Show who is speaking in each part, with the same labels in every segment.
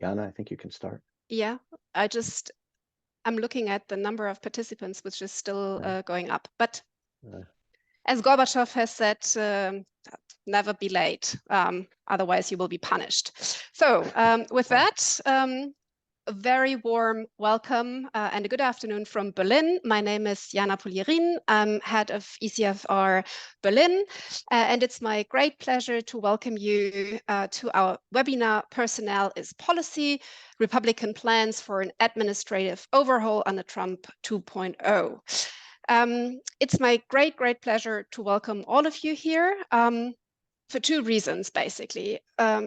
Speaker 1: Jana, I think you can start.
Speaker 2: Yeah, I'm looking at the number of participants, which is still going up. But as Gorbachev has said, never be late. Otherwise, you will be punished. So with that, a very warm welcome and a good afternoon from Berlin. My name is Jana Polierin. I'm head of ECFR Berlin, and it's my great pleasure to welcome you to our webinar, Personnel is Policy, Republican Plans for an Administrative Overhaul under Trump 2.0. It's my great pleasure to welcome all of you here. For two reasons, basically.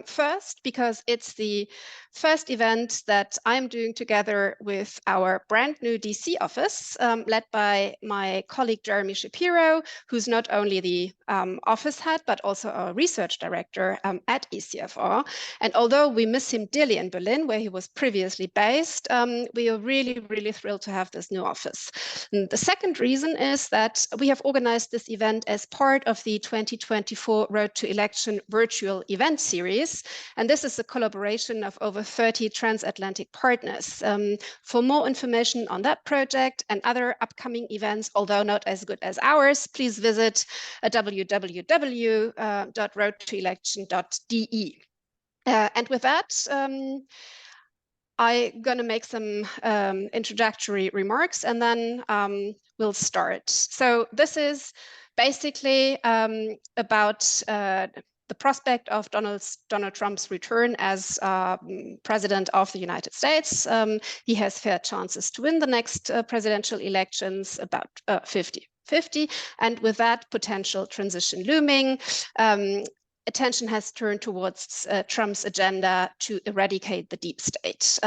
Speaker 2: First, because it's the first event that I'm doing together with our brand new DC office, led by my colleague Jeremy Shapiro, who's not only the office head, but also our research director at ECFR. And although we miss him dearly in Berlin, where he was previously based, we are really thrilled to have this new office. And the second reason is that we have organized this event as part of the 2024 Road to Election virtual event series. And this is a collaboration of over 30 transatlantic partners. For more information on that project and other upcoming events, although not as good as ours, please visit www.roadtoelection.de. And with that, I'm going to make some introductory remarks and then we'll start. So this is basically about the prospect of Donald Trump's return as president of the United States. He has fair chances to win the next presidential elections, about 50-50. And with that potential transition looming, attention has turned towards Trump's agenda to eradicate the deep state.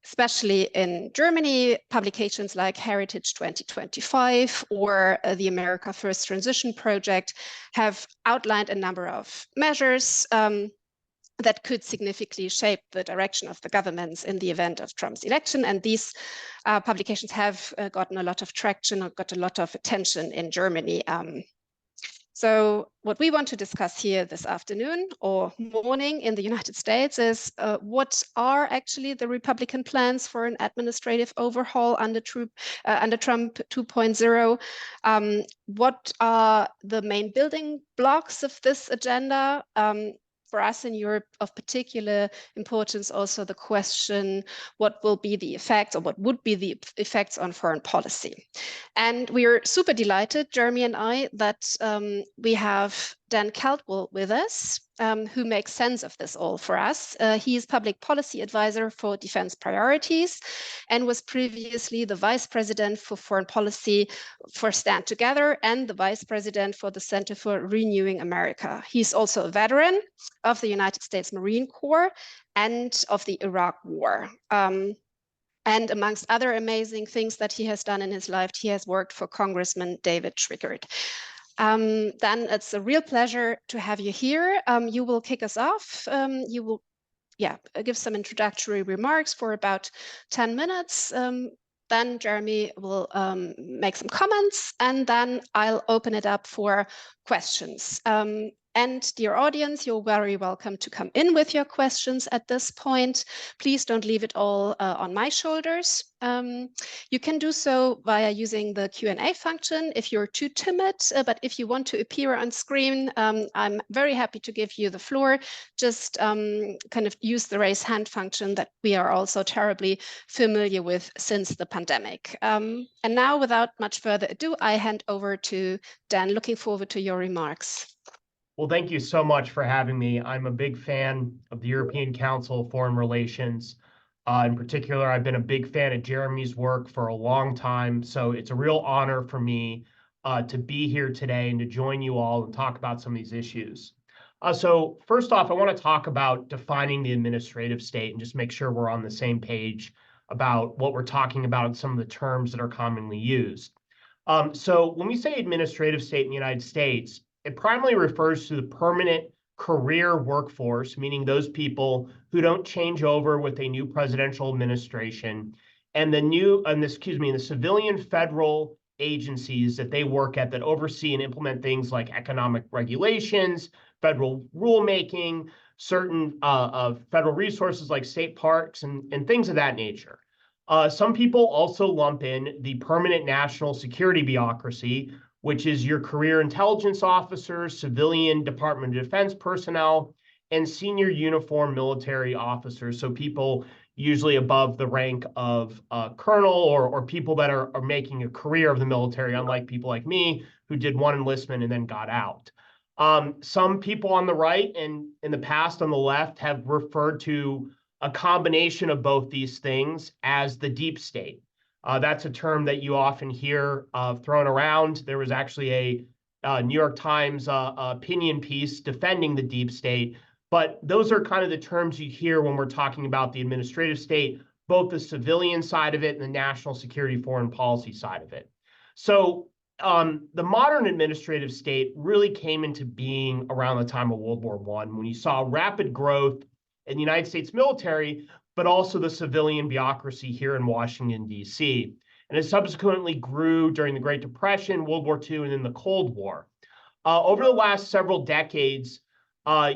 Speaker 2: Especially in Germany, publications like Heritage 2025 or the America First Transition Project have outlined a number of measures that could significantly shape the direction of the governments in the event of Trump's election. And these publications have gotten a lot of traction or got a lot of attention in Germany. So what we want to discuss here this afternoon or morning in the United States is what are actually the Republican plans for an administrative overhaul under Trump 2.0? What are the main building blocks of this agenda? For us in Europe, of particular importance, also the question, what will be the effects or what would be the effects on foreign policy? And we are super delighted, Jeremy and I, that we have Dan Caldwell with us, who makes sense of this all for us. He is public policy advisor for defense priorities and was previously the vice president for foreign policy for Stand Together and the vice president for the Center for Renewing America. He's also a veteran of the United States Marine Corps and of the Iraq War. And amongst other amazing things that he has done in his life, he has worked for Congressman David Schwickert. Dan, it's a real pleasure to have you here. You will kick us off. You will give some introductory remarks for about 10 minutes. Then Jeremy will make some comments, and then I'll open it up for questions. And dear audience, you're very welcome to come in with your questions at this point. Please don't leave it all on my shoulders. You can do so via using the Q&A function if you're too timid, but if you want to appear on screen, I'm very happy to give you the floor. Just kind of use the raise hand function that we are also terribly familiar with since the pandemic. And now, without much further ado, I hand over to Dan. Looking forward to your remarks.
Speaker 3: Well, thank you so much for having me. I'm a big fan of the European Council of Foreign Relations. In particular, I've been a big fan of Jeremy's work for a long time. So it's a real honor for me to be here today and to join you all and talk about some of these issues. So first off, I want to talk about defining the administrative state and just make sure we're on the same page about what we're talking about and some of the terms that are commonly used. So when we say administrative state in the United States, it primarily refers to the permanent career workforce, meaning those people who don't change over with a new presidential administration, and the civilian federal agencies that they work at that oversee and implement things like economic regulations, federal rulemaking, certain of federal resources like state parks and things of that nature. Some people also lump in the permanent national security bureaucracy, which is your career intelligence officers, civilian Department of Defense personnel, and senior uniformed military officers. So people usually above the rank of colonel or people that are making a career of the military, unlike people like me who did one enlistment and then got out. Some people on the right and in the past on the left have referred to a combination of both these things as the deep state. That's a term that you often hear thrown around. There was actually a New York Times opinion piece defending the deep state, but those are kind of the terms you hear when we're talking about the administrative state, both the civilian side of it and the national security foreign policy side of it. So the modern administrative state really came into being around the time of World War I, when you saw rapid growth in the United States military, but also the civilian bureaucracy here in Washington, D.C. And it subsequently grew during the Great Depression, World War II, and then the Cold War. Over the last several decades,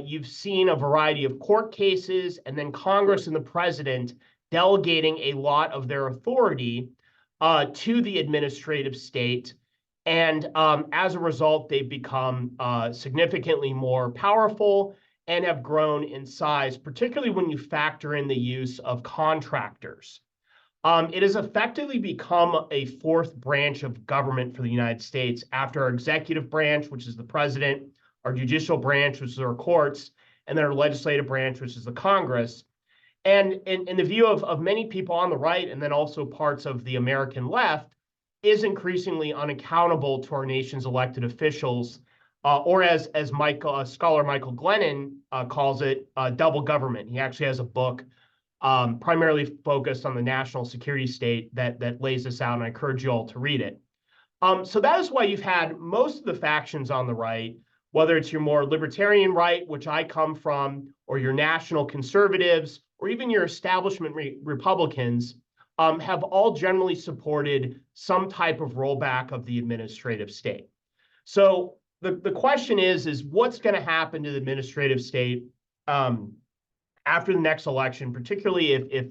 Speaker 3: you've seen a variety of court cases, and then Congress and the president delegating a lot of their authority to the administrative state. And as a result, they've become significantly more powerful and have grown in size, particularly when you factor in the use of contractors. It has effectively become a fourth branch of government for the United States after our executive branch, which is the president, our judicial branch, which is our courts, and then our legislative branch, which is the Congress. And in the view of many people on the right, and then also parts of the American left, is increasingly unaccountable to our nation's elected officials, or as scholar Michael Glennon calls it, double government. He actually has a book primarily focused on the national security state that lays this out, and I encourage you all to read it. So that is why you've had most of the factions on the right, whether it's your more libertarian right, which I come from, or your national conservatives, or even your establishment Republicans, have all generally supported some type of rollback of the administrative state. So the question is what's going to happen to the administrative state after the next election, particularly if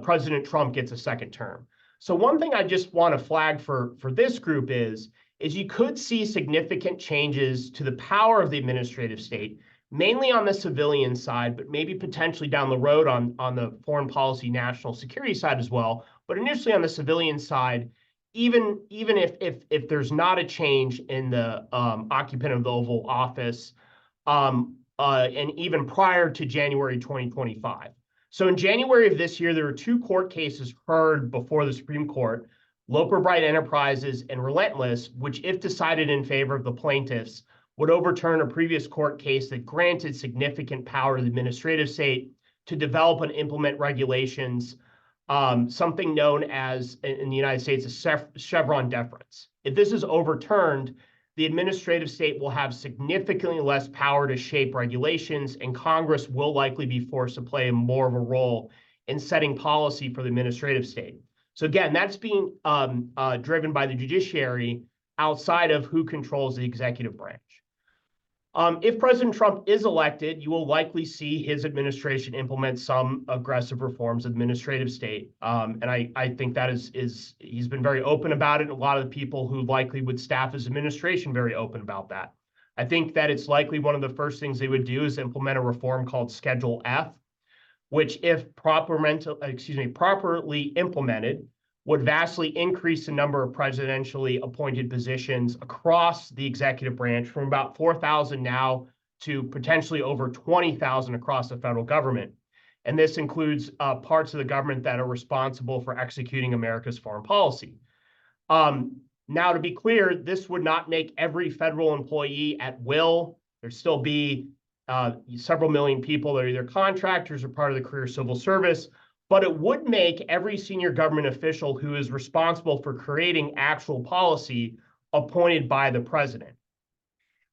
Speaker 3: President Trump gets a second term. So one thing I just want to flag for this group is you could see significant changes to the power of the administrative state, mainly on the civilian side, but maybe potentially down the road on the foreign policy, national security side as well. But initially on the civilian side, even if there's not a change in the occupant of the Oval Office, and even prior to January 2025. So in January of this year, there were two court cases heard before the Supreme Court, Loper Bright Enterprises and Relentless, which, if decided in favor of the plaintiffs, would overturn a previous court case that granted significant power to the administrative state to develop and implement regulations, something known as, in the United States, as Chevron deference. If this is overturned, the administrative state will have significantly less power to shape regulations, and Congress will likely be forced to play more of a role in setting policy for the administrative state. So again, that's being driven by the judiciary outside of who controls the executive branch. If President Trump is elected, you will likely see his administration implement some aggressive reforms of the administrative state. And I think that he's been very open about it. And a lot of the people who likely would staff his administration very open about that. I think that it's likely one of the first things they would do is implement a reform called Schedule F, which, if properly implemented, would vastly increase the number of presidentially appointed positions across the executive branch from about 4,000 now to potentially over 20,000 across the federal government. And this includes parts of the government that are responsible for executing America's foreign policy. Now, to be clear, this would not make every federal employee at will. There'd still be several million people that are either contractors or part of the career civil service, but it would make every senior government official who is responsible for creating actual policy appointed by the president.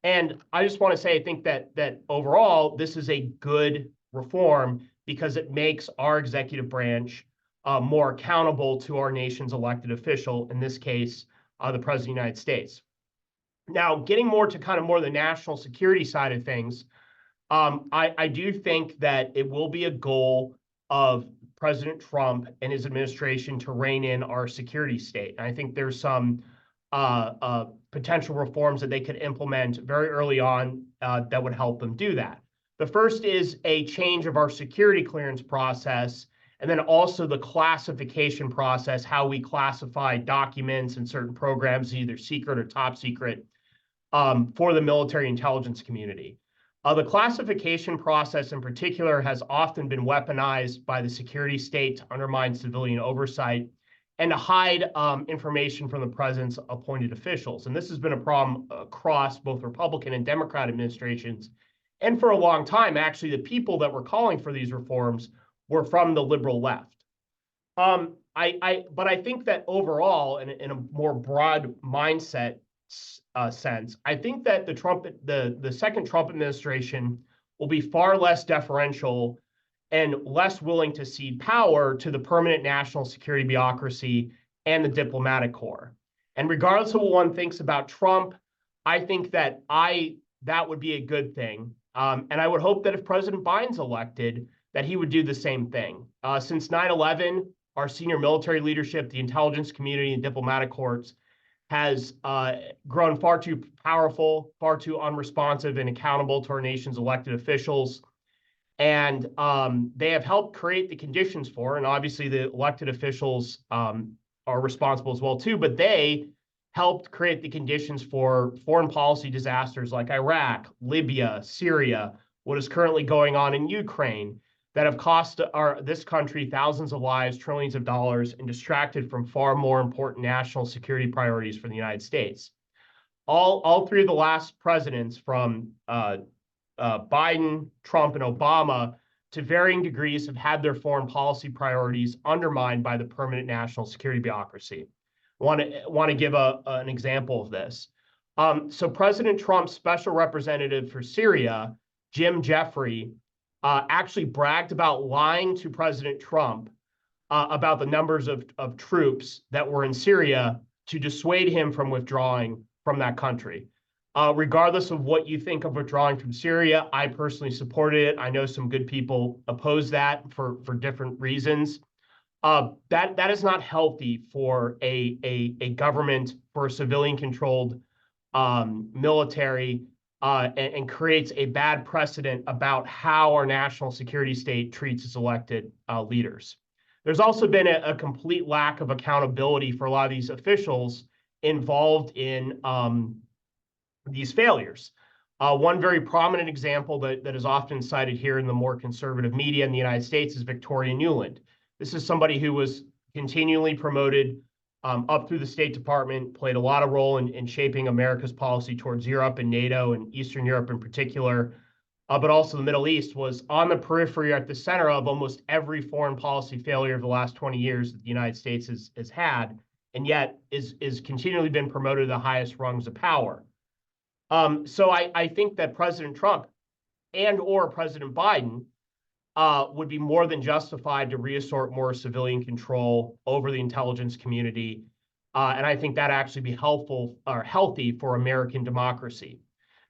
Speaker 3: And I just want to say, I think that overall, this is a good reform because it makes our executive branch more accountable to our nation's elected official, in this case, the President of the United States. Now, getting more to kind of more the national security side of things, I do think that it will be a goal of President Trump and his administration to rein in our security state. And I think there's some potential reforms that they could implement very early on that would help them do that. The first is a change of our security clearance process, and then also the classification process, how we classify documents and certain programs, either secret or top secret, for the military intelligence community. The classification process in particular has often been weaponized by the security state to undermine civilian oversight and to hide information from the president's appointed officials. And this has been a problem across both Republican and Democrat administrations. And for a long time, actually, the people that were calling for these reforms were from the liberal left. But I think that overall, in a more broad mindset sense, I think that the second Trump administration will be far less deferential and less willing to cede power to the permanent national security bureaucracy and the diplomatic corps. And regardless of what one thinks about Trump, I think that that would be a good thing. And I would hope that if President Biden's elected, that he would do the same thing. Since 9/11, our senior military leadership, the intelligence community, and diplomatic corps has grown far too powerful, far too unresponsive and accountable to our nation's elected officials. And they have helped create the conditions for, and obviously the elected officials are responsible as well too, but they helped create the conditions for foreign policy disasters like Iraq, Libya, Syria, what is currently going on in Ukraine, that have cost this country thousands of lives, trillions of dollars, and distracted from far more important national security priorities for the United States. All three of the last presidents, from Biden, Trump, and Obama, to varying degrees, have had their foreign policy priorities undermined by the permanent national security bureaucracy. Want to give an example of this. So President Trump's special representative for Syria, Jim Jeffrey, actually bragged about lying to President Trump about the numbers of troops that were in Syria to dissuade him from withdrawing from that country. Regardless of what you think of withdrawing from Syria, I personally supported it. I know some good people oppose that for different reasons. That is not healthy for a government, for a civilian-controlled military, and creates a bad precedent about how our national security state treats its elected leaders. There's also been a complete lack of accountability for a lot of these officials involved in these failures. One very prominent example that is often cited here in the more conservative media in the United States is Victoria Nuland. This is somebody who was continually promoted up through the State Department, played a lot of role in shaping America's policy towards Europe and NATO and Eastern Europe in particular, but also the Middle East, was on the periphery, at the center of almost every foreign policy failure of the last 20 years that the United States has had, and yet is continually been promoted to the highest rungs of power. So I think that President Trump and or President Biden would be more than justified to reassert more civilian control over the intelligence community. And I think that actually be helpful or healthy for American democracy.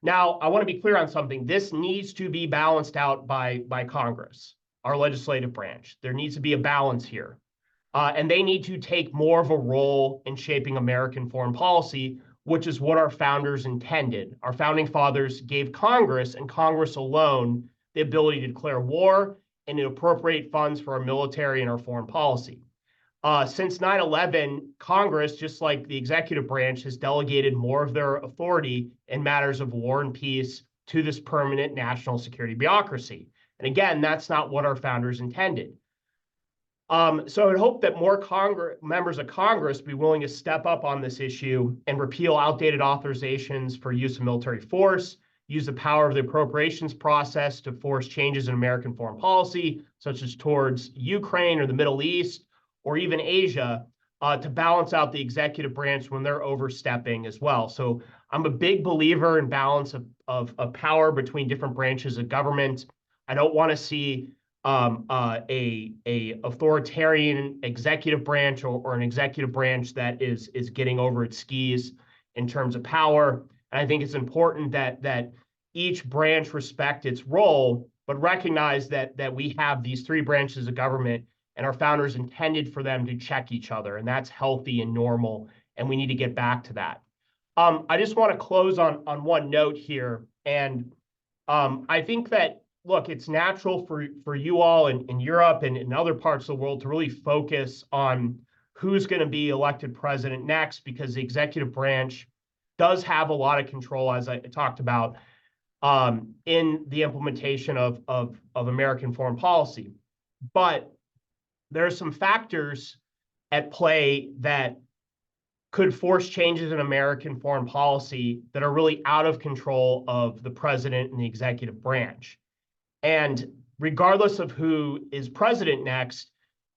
Speaker 3: Now, I want to be clear on something. This needs to be balanced out by Congress, our legislative branch. There needs to be a balance here. And they need to take more of a role in shaping American foreign policy, which is what our founders intended. Our founding fathers gave Congress, and Congress alone, the ability to declare war and to appropriate funds for our military and our foreign policy. Since 9/11, Congress, just like the executive branch, has delegated more of their authority in matters of war and peace to this permanent national security bureaucracy. And again, that's not what our founders intended. So I would hope that more members of Congress be willing to step up on this issue and repeal outdated authorizations for use of military force, use the power of the appropriations process to force changes in American foreign policy, such as towards Ukraine or the Middle East, or even Asia, to balance out the executive branch when they're overstepping as well. So I'm a big believer in balance of power between different branches of government. I don't want to see a authoritarian executive branch or an executive branch that is getting over its skis in terms of power. And I think it's important that each branch respect its role, but recognize that we have these three branches of government, and our founders intended for them to check each other, and that's healthy and normal, and we need to get back to that. I just want to close on one note here, and I think that, look, it's natural for you all in Europe and in other parts of the world to really focus on who's going to be elected president next, because the executive branch does have a lot of control, as I talked about, in the implementation of American foreign policy. But there are some factors at play that could force changes in American foreign policy that are really out of control of the president and the executive branch. And regardless of who is president next,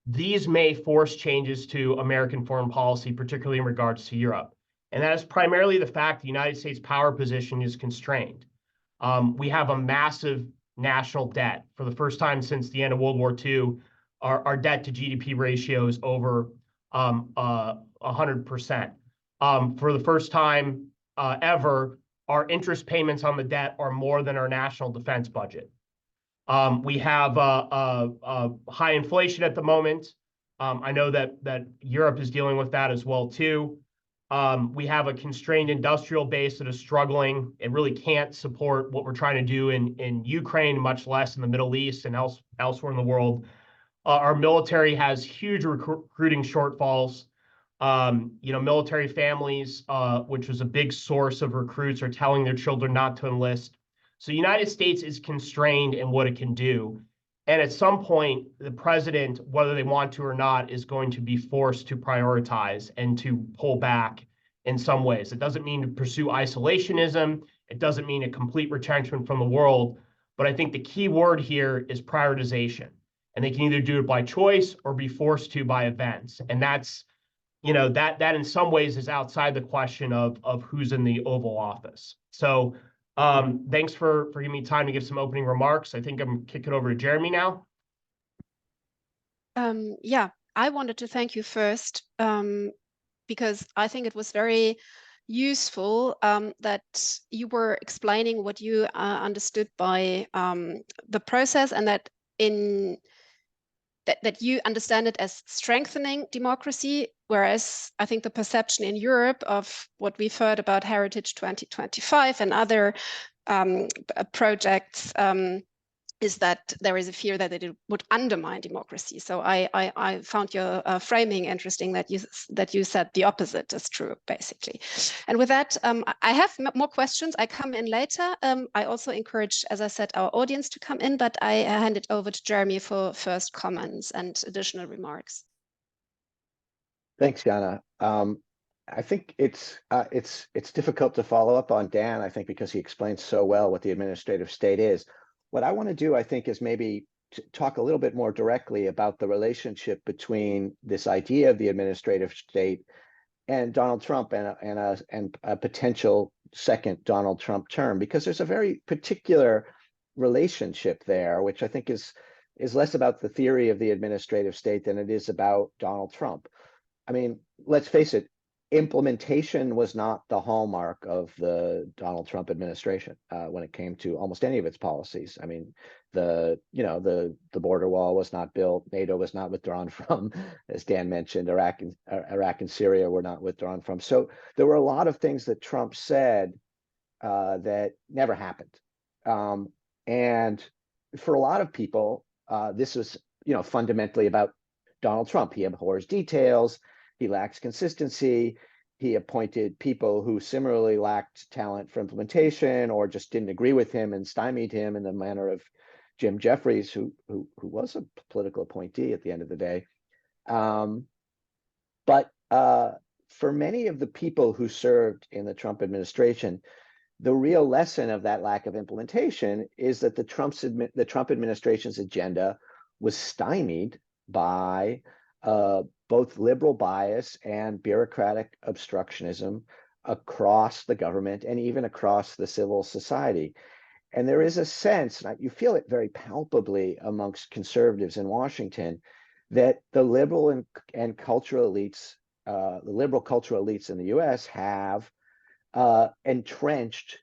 Speaker 3: these may force changes to American foreign policy, particularly in regards to Europe. And that is primarily the fact the United States power position is constrained. We have a massive national debt. For the first time since the end of World War II, our debt to GDP ratio is over 100%. For the first time ever, our interest payments on the debt are more than our national defense budget. We have high inflation at the moment. I know that Europe is dealing with that as well too. We have a constrained industrial base that is struggling. It really can't support what we're trying to do in Ukraine, much less in the Middle East and elsewhere in the world. Our military has huge recruiting shortfalls. Military families, which was a big source of recruits, are telling their children not to enlist. So the United States is constrained in what it can do. And at some point, the president, whether they want to or not, is going to be forced to prioritize and to pull back in some ways. It doesn't mean to pursue isolationism. It doesn't mean a complete retrenchment from the world. But I think the key word here is prioritization. And they can either do it by choice or be forced to by events. And that's, that in some ways is outside the question of who's in the Oval Office. So thanks for giving me time to give some opening remarks. I think I'm kicking over to Jeremy now.
Speaker 2: Yeah, I wanted to thank you first, because I think it was very useful that you were explaining what you understood by the process, and that that you understand it as strengthening democracy, whereas I think the perception in Europe of what we've heard about Heritage 2025 and other projects is that there is a fear that it would undermine democracy. So I found your framing interesting, that you said the opposite is true, basically. And with that, I have more questions. I come in later. I also encourage, as I said, our audience to come in, but I hand it over to Jeremy for first comments and additional remarks.
Speaker 1: Thanks, Jana. I think it's difficult to follow up on Dan, I think, because he explains so well what the administrative state is. What I want to do, I think, is maybe talk a little bit more directly about the relationship between this idea of the administrative state and Donald Trump and a potential second Donald Trump term, because there's a very particular relationship there, which I think is less about the theory of the administrative state than it is about Donald Trump. I mean, let's face it, implementation was not the hallmark of the Donald Trump administration when it came to almost any of its policies. I mean, the border wall was not built, NATO was not withdrawn from, as Dan mentioned, Iraq and Syria were not withdrawn from. So there were a lot of things that Trump said that never happened. And for a lot of people, this was, fundamentally about Donald Trump. He abhors details. He lacks consistency. He appointed people who similarly lacked talent for implementation or just didn't agree with him and stymied him in the manner of Jim Jeffries, who was a political appointee at the end of the day. But for many of the people who served in the Trump administration, the real lesson of that lack of implementation is that the Trump administration's agenda was stymied by both liberal bias and bureaucratic obstructionism across the government and even across the civil society. And there is a sense, and you feel it very palpably amongst conservatives in Washington, that the liberal and cultural elites, the liberal cultural elites in the US have entrenched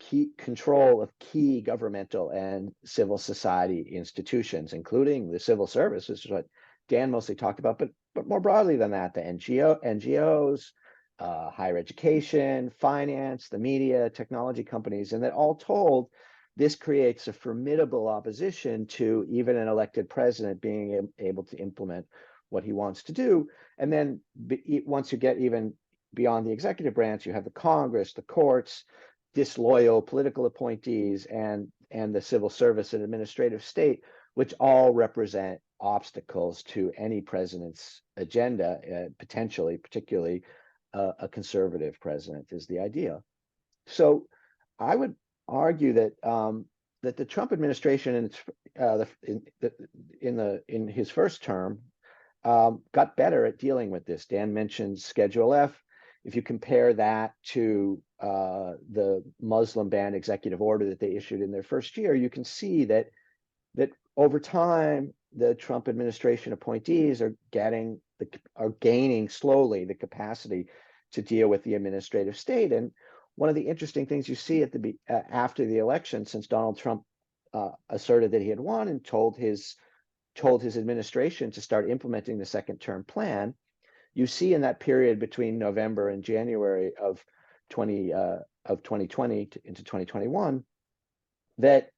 Speaker 1: key control of key governmental and civil society institutions, including the civil service, which is what Dan mostly talked about, but more broadly than that, the NGOs, higher education, finance, the media, technology companies, and that all told, this creates a formidable opposition to even an elected president being able to implement what he wants to do. And then once you get even beyond the executive branch, you have the Congress, the courts, disloyal political appointees, and the civil service and administrative state, which all represent obstacles to any president's agenda, potentially, particularly a conservative president is the idea. So I would argue that that the Trump administration in his first term got better at dealing with this. Dan mentioned Schedule F. If you compare that to the Muslim ban executive order that they issued in their first year, you can see that over time the Trump administration appointees are gaining slowly the capacity to deal with the administrative state. And one of the interesting things you see after the election, since Donald Trump asserted that he had won and told his administration to start implementing the second term plan, you see in that period between November and January of 2020 into 2021 that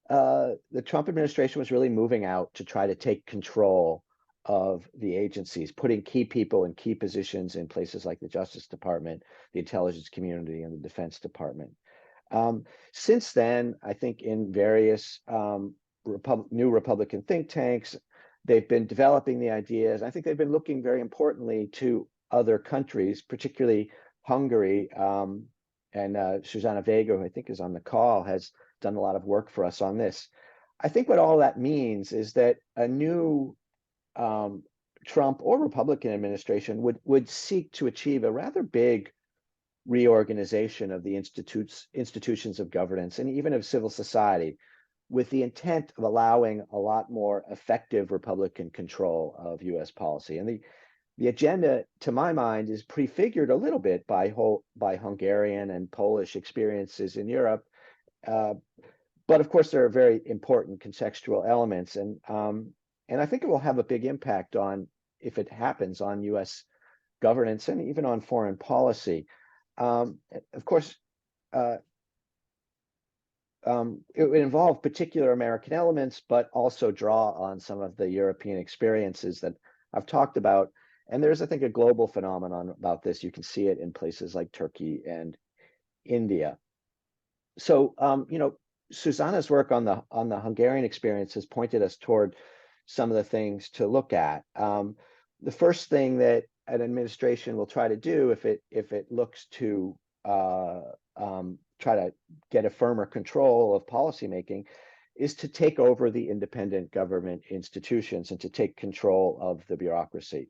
Speaker 1: the Trump administration was really moving out to try to take control of the agencies, putting key people in key positions in places like the Justice Department, the intelligence community, and the Defense Department. Since then, I think in various new Republican think tanks, they've been developing the ideas. I think they've been looking very importantly to other countries, particularly Hungary. And Susanna Vega, who I think is on the call, has done a lot of work for us on this. I think what all that means is that a new Trump or Republican administration would seek to achieve a rather big reorganization of the institutions of governance and even of civil society, with the intent of allowing a lot more effective Republican control of U.S. policy. And the agenda, to my mind, is prefigured a little bit by Hungarian and Polish experiences in Europe. But of course, there are very important contextual elements, and I think it will have a big impact on, if it happens, on U.S. governance and even on foreign policy. Of course, it would involve particular American elements, but also draw on some of the European experiences that I've talked about. And there's, I think, a global phenomenon about this. You can see it in places like Turkey and India. So, Susanna's work on the Hungarian experience has pointed us toward some of the things to look at. The first thing that an administration will try to do if it looks to try to get a firmer control of policymaking is to take over the independent government institutions and to take control of the bureaucracy.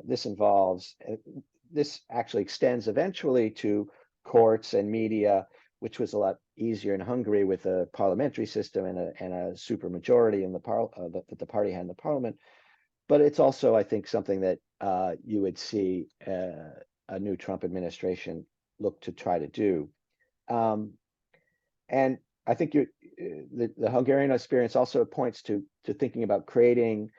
Speaker 1: This actually extends eventually to courts and media, which was a lot easier in Hungary with a parliamentary system and a supermajority in that the party had in the parliament. But it's also, I think, something that you would see a new Trump administration look to try to do. And I think the Hungarian experience also points to thinking about creating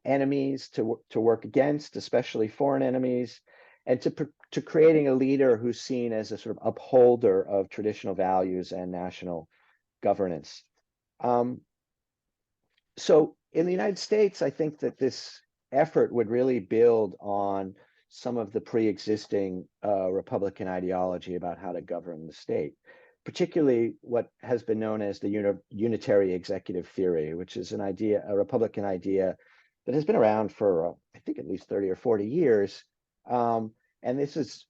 Speaker 1: enemies to work against, especially foreign enemies, and to creating a leader who's seen as a sort of upholder of traditional values and national governance. So in the United States, I think that this effort would really build on some of the pre-existing Republican ideology about how to govern the state, particularly what has been known as the unitary executive theory, which is a Republican idea that has been around for, I think, at least 30 or 40 years. And this is,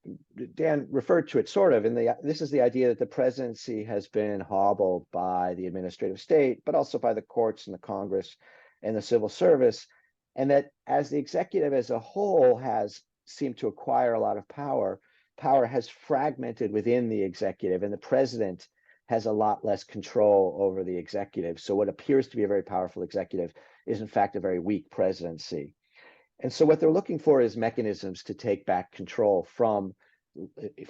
Speaker 1: Dan referred to it sort of, this is the idea that the presidency has been hobbled by the administrative state, but also by the courts and the Congress and the civil service, and that as the executive as a whole has seemed to acquire a lot of power has fragmented within the executive, and the president has a lot less control over the executive. So what appears to be a very powerful executive is in fact a very weak presidency. And so what they're looking for is mechanisms to take back control from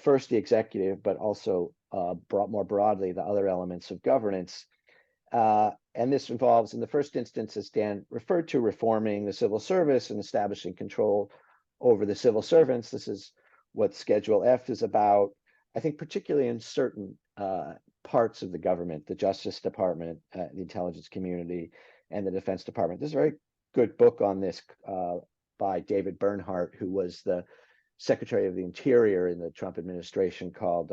Speaker 1: first the executive, but also more broadly the other elements of governance. And this involves, in the first instance, as Dan referred to, reforming the civil service and establishing control over the civil servants. This is what Schedule F is about. I think particularly in certain parts of the government, the Justice Department, the intelligence community, and the Defense Department. There's a very good book on this by David Bernhardt, who was the Secretary of the Interior in the Trump administration, called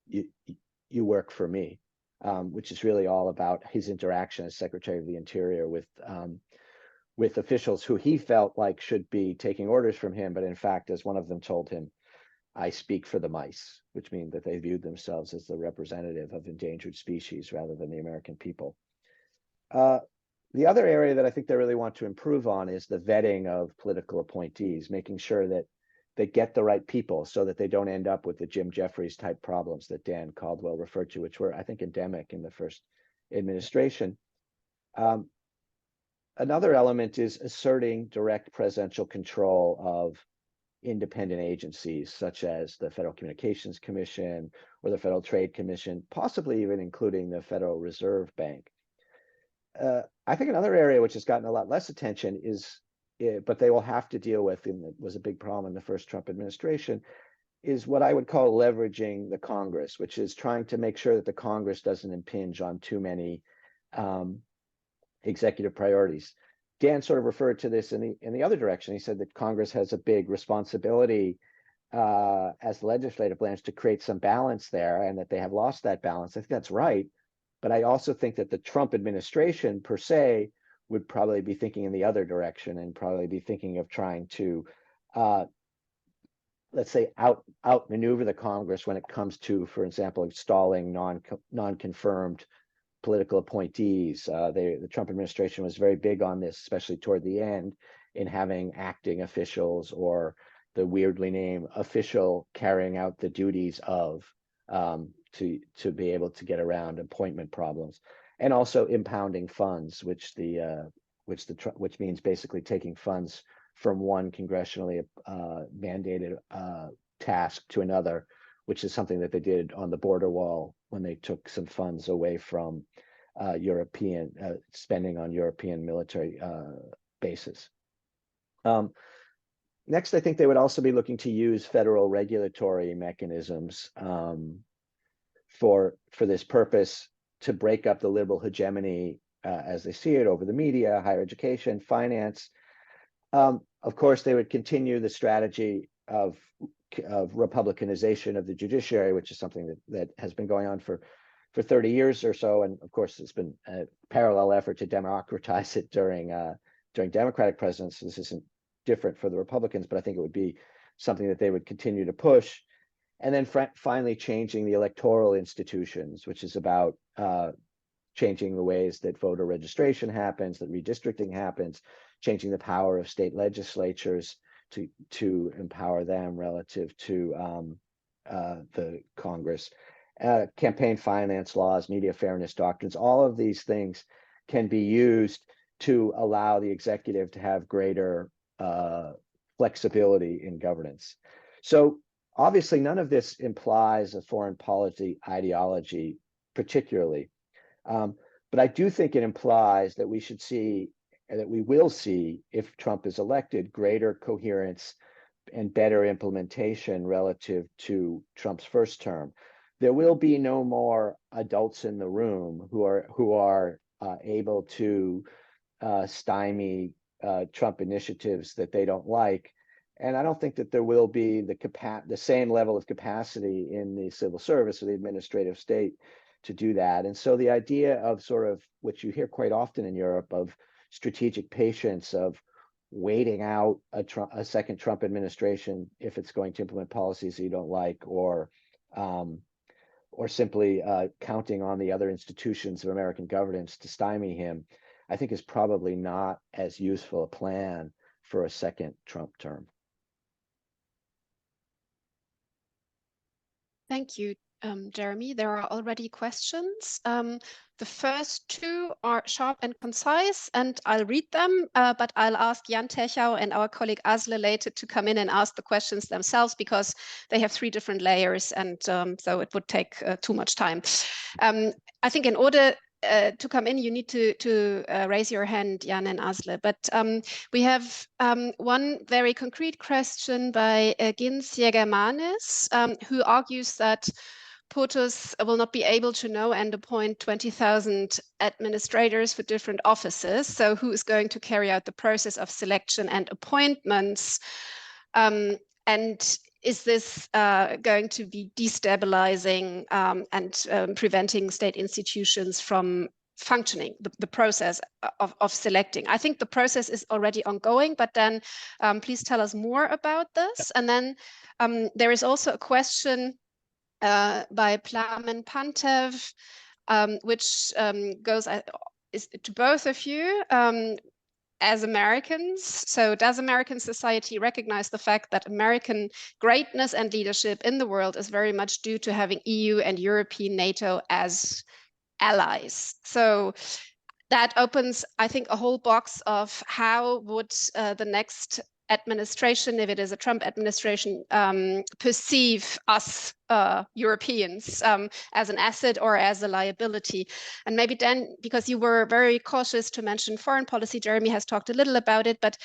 Speaker 1: You Work for Me, which is really all about his interaction as Secretary of the Interior with officials who he felt like should be taking orders from him, but in fact, as one of them told him, I speak for the mice, which means that they viewed themselves as the representative of endangered species rather than the American people. The other area that I think they really want to improve on is the vetting of political appointees, making sure that they get the right people so that they don't end up with the Jim Jeffries type problems that Dan Caldwell referred to, which were, I think, endemic in the first administration. Another element is asserting direct presidential control of independent agencies, such as the Federal Communications Commission or the Federal Trade Commission, possibly even including the Federal Reserve Bank. I think another area which has gotten a lot less attention is, but they will have to deal with, and it was a big problem in the first Trump administration, is what I would call leveraging the Congress, which is trying to make sure that the Congress doesn't impinge on too many executive priorities. Dan sort of referred to this in the other direction. He said that Congress has a big responsibility as the legislative branch to create some balance there, and that they have lost that balance. I think that's right. But I also think that the Trump administration per se would probably be thinking in the other direction and probably be thinking of trying to, let's say, outmaneuver the Congress when it comes to, for example, installing non-confirmed political appointees. The Trump administration was very big on this, especially toward the end, in having acting officials, or the weirdly named official carrying out the duties of, to be able to get around appointment problems, and also impounding funds, which means basically taking funds from one congressionally mandated task to another, which is something that they did on the border wall when they took some funds away from European spending on European military bases. Next, I think they would also be looking to use federal regulatory mechanisms for this purpose, to break up the liberal hegemony as they see it over the media, higher education, finance. Of course, they would continue the strategy of republicanization of the judiciary, which is something that has been going on for 30 years or so. And of course, it's been a parallel effort to democratize it during Democratic presidents. This isn't different for the Republicans, but I think it would be something that they would continue to push. And then finally changing the electoral institutions, which is about changing the ways that voter registration happens, that redistricting happens, changing the power of state legislatures to empower them relative to the Congress. Campaign finance laws, media fairness doctrines, all of these things can be used to allow the executive to have greater flexibility in governance. So obviously, none of this implies a foreign policy ideology particularly, but I do think it implies that we should see, and that we will see, if Trump is elected, greater coherence and better implementation relative to Trump's first term. There will be no more adults in the room who are able to stymie Trump initiatives that they don't like. And I don't think that there will be the same level of capacity in the civil service or the administrative state to do that. And so the idea of sort of, which you hear quite often in Europe, of strategic patience, of waiting out a second Trump administration if it's going to implement policies that you don't like, or simply counting on the other institutions of American governance to stymie him, I think is probably not as useful a plan for a second Trump term.
Speaker 2: Thank you, Jeremy. There are already questions. The first two are sharp and concise, and I'll read them, but I'll ask Jan Techau and our colleague Asle later to come in and ask the questions themselves, because they have 3 different layers, and so it would take too much time. I think in order to come in, you need to raise your hand, Jan and Asle. But we have one very concrete question by Gins Jägermanis, who argues that POTUS will not be able to know and appoint 20,000 administrators for different offices. So who is going to carry out the process of selection and appointments? And is this going to be destabilizing and preventing state institutions from functioning, the process of selecting? I think the process is already ongoing, but then please tell us more about this. And then there is also a question by Plamen Pantev, which goes to both of you. As Americans, so does American society recognize the fact that American greatness and leadership in the world is very much due to having EU and European NATO as allies? So that opens, I think, a whole box of how would the next administration, if it is a Trump administration, perceive us Europeans as an asset or as a liability. And maybe then, because you were very cautious to mention foreign policy, Jeremy has talked a little about it, but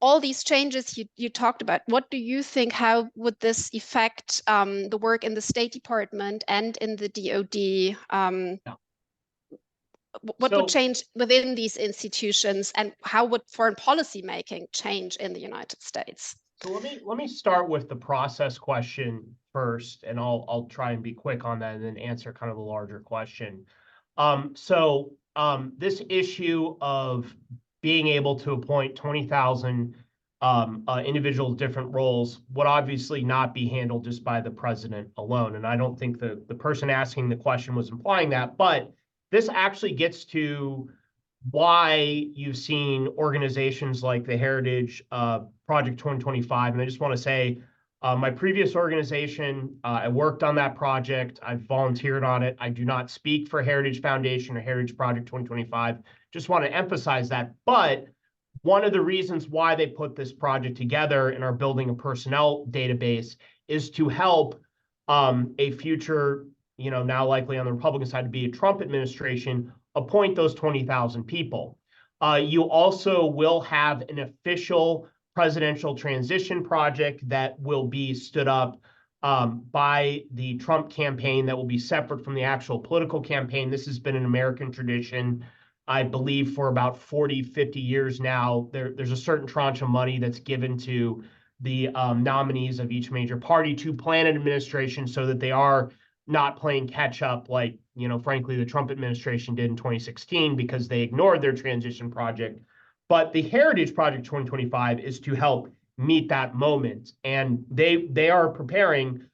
Speaker 2: all these changes you talked about, what do you think, how would this affect the work in the State Department and in the DOD? What would change within these institutions, and how would foreign policy making change in the United States?
Speaker 3: So let me start with the process question first, and I'll try and be quick on that and then answer kind of the larger question. This issue of being able to appoint 20,000 individuals, different roles, would obviously not be handled just by the president alone. And I don't think the person asking the question was implying that, but this actually gets to why you've seen organizations like the Heritage Project 2025. And I just want to say, my previous organization, I worked on that project. I've volunteered on it. I do not speak for Heritage Foundation or Heritage Project 2025. Just want to emphasize that. But one of the reasons why they put this project together and are building a personnel database is to help a future, now likely on the Republican side to be a Trump administration, appoint those 20,000 people. You also will have an official presidential transition project that will be stood up by the Trump campaign that will be separate from the actual political campaign. This has been an American tradition, I believe, for about 40, 50 years now. There's a certain tranche of money that's given to the nominees of each major party to plan an administration so that they are not playing catch up like, frankly, the Trump administration did in 2016 because they ignored their transition project. But the Heritage Project 2025 is to help meet that moment. And they are preparing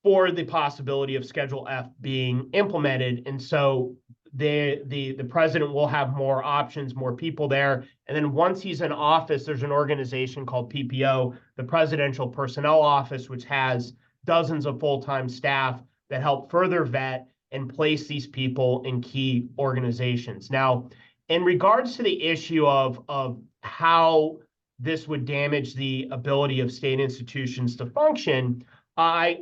Speaker 3: for the possibility of Schedule F being implemented. And so the president will have more options, more people there. And then once he's in office, there's an organization called PPO, the Presidential Personnel Office, which has dozens of full-time staff that help further vet and place these people in key organizations. Now, in regards to the issue of how this would damage the ability of state institutions to function, I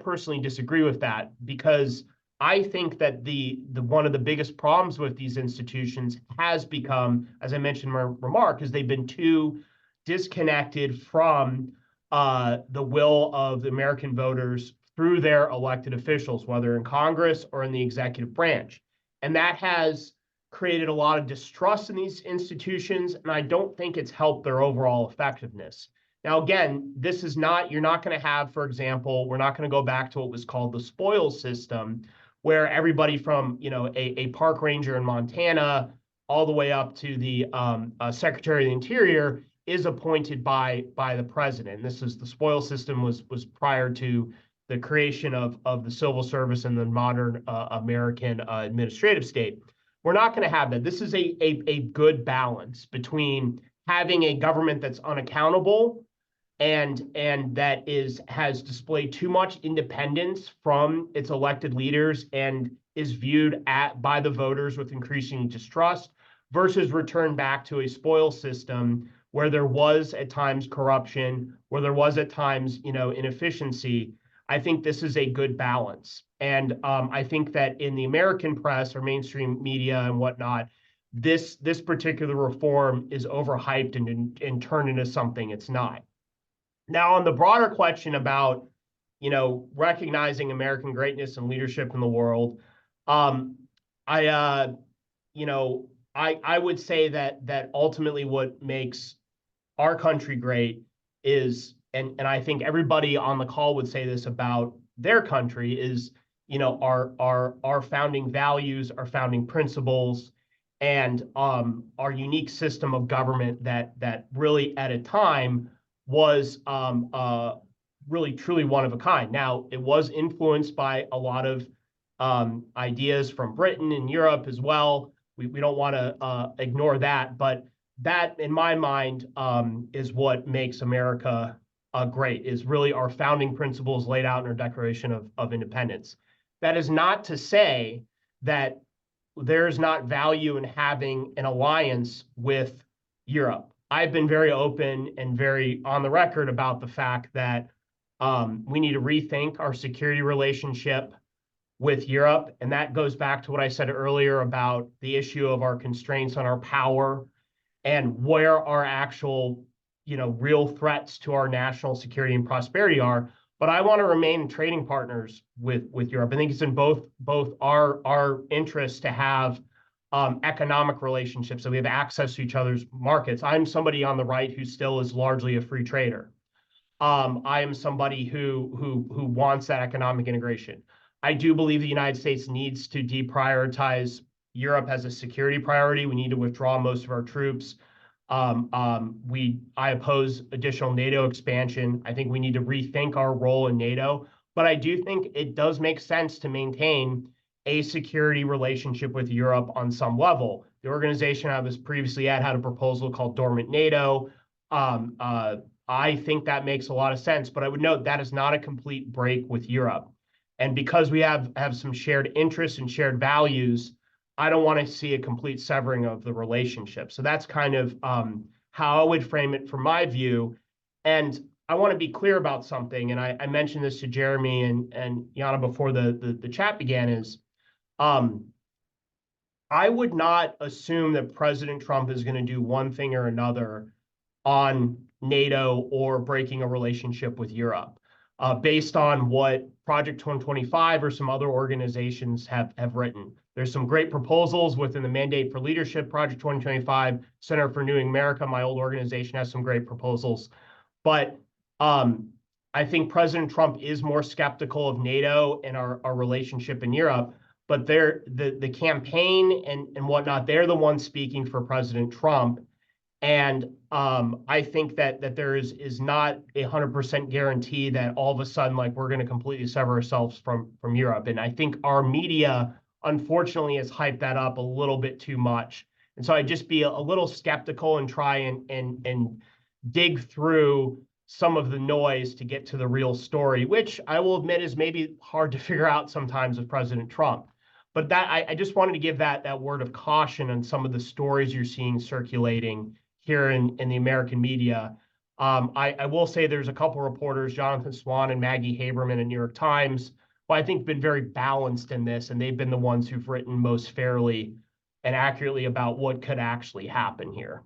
Speaker 3: personally disagree with that, because I think that the one of the biggest problems with these institutions has become, as I mentioned in my remark, is they've been too disconnected from the will of the American voters through their elected officials, whether in Congress or in the executive branch. And that has created a lot of distrust in these institutions, and I don't think it's helped their overall effectiveness. Now, again, this is not, you're not going to have, for example, we're not going to go back to what was called the spoils system, where everybody from, a park ranger in Montana all the way up to the Secretary of the Interior is appointed by the president. This is the spoils system was prior to the creation of the civil service and the modern American administrative state. We're not going to have that. This is a good balance between having a government that's unaccountable and that has displayed too much independence from its elected leaders and is viewed by the voters with increasing distrust versus return back to a spoil system where there was at times corruption, where there was at times, inefficiency. I think this is a good balance. And I think that in the American press or mainstream media and whatnot, this particular reform is overhyped and turned into something it's not. Now, on the broader question about, recognizing American greatness and leadership in the world, I would say that ultimately what makes our country great is, and I think everybody on the call would say this about their country, is, our founding values, our founding principles, and our unique system of government that really at a time was really truly one of a kind. Now, it was influenced by a lot of ideas from Britain and Europe as well. We don't want to ignore that, but that, in my mind, is what makes America great, is really our founding principles laid out in our Declaration of Independence. That is not to say that there's not value in having an alliance with Europe. I've been very open and very on the record about the fact that we need to rethink our security relationship with Europe. And that goes back to what I said earlier about the issue of our constraints on our power and where our actual, real threats to our national security and prosperity are. But I want to remain trading partners with Europe. I think it's in both our interests to have economic relationships, so we have access to each other's markets. I'm somebody on the right who still is largely a free trader. I am somebody who wants that economic integration. I do believe the United States needs to deprioritize Europe as a security priority. We need to withdraw most of our troops. I oppose additional NATO expansion. I think we need to rethink our role in NATO. But I do think it does make sense to maintain a security relationship with Europe on some level. The organization I was previously at had a proposal called Dormant NATO. I think that makes a lot of sense, but I would note that is not a complete break with Europe. And because we have some shared interests and shared values, I don't want to see a complete severing of the relationship. So that's kind of how I would frame it from my view. And I want to be clear about something, and I mentioned this to Jeremy and Yana before the chat began, is I would not assume that President Trump is going to do one thing or another on NATO or breaking a relationship with Europe, based on what Project 2025 or some other organizations have written. There's some great proposals within the Mandate for Leadership, Project 2025, Center for Renewing America. My old organization has some great proposals. But I think President Trump is more skeptical of NATO and our relationship in Europe. But the campaign and whatnot, they're the ones speaking for President Trump. And I think that there is not 100% guarantee that all of a sudden, like, we're going to completely sever ourselves from Europe. And I think our media, unfortunately, has hyped that up a little bit too much. And so I'd just be a little skeptical and try and dig through some of the noise to get to the real story, which I will admit is maybe hard to figure out sometimes with President Trump. But that I just wanted to give that word of caution on some of the stories you're seeing circulating here in the American media. I will say there's a couple reporters, Jonathan Swan and Maggie Haberman in New York Times, who I think been very balanced in this, and they've been the ones who've written most fairly and accurately about what could actually happen here.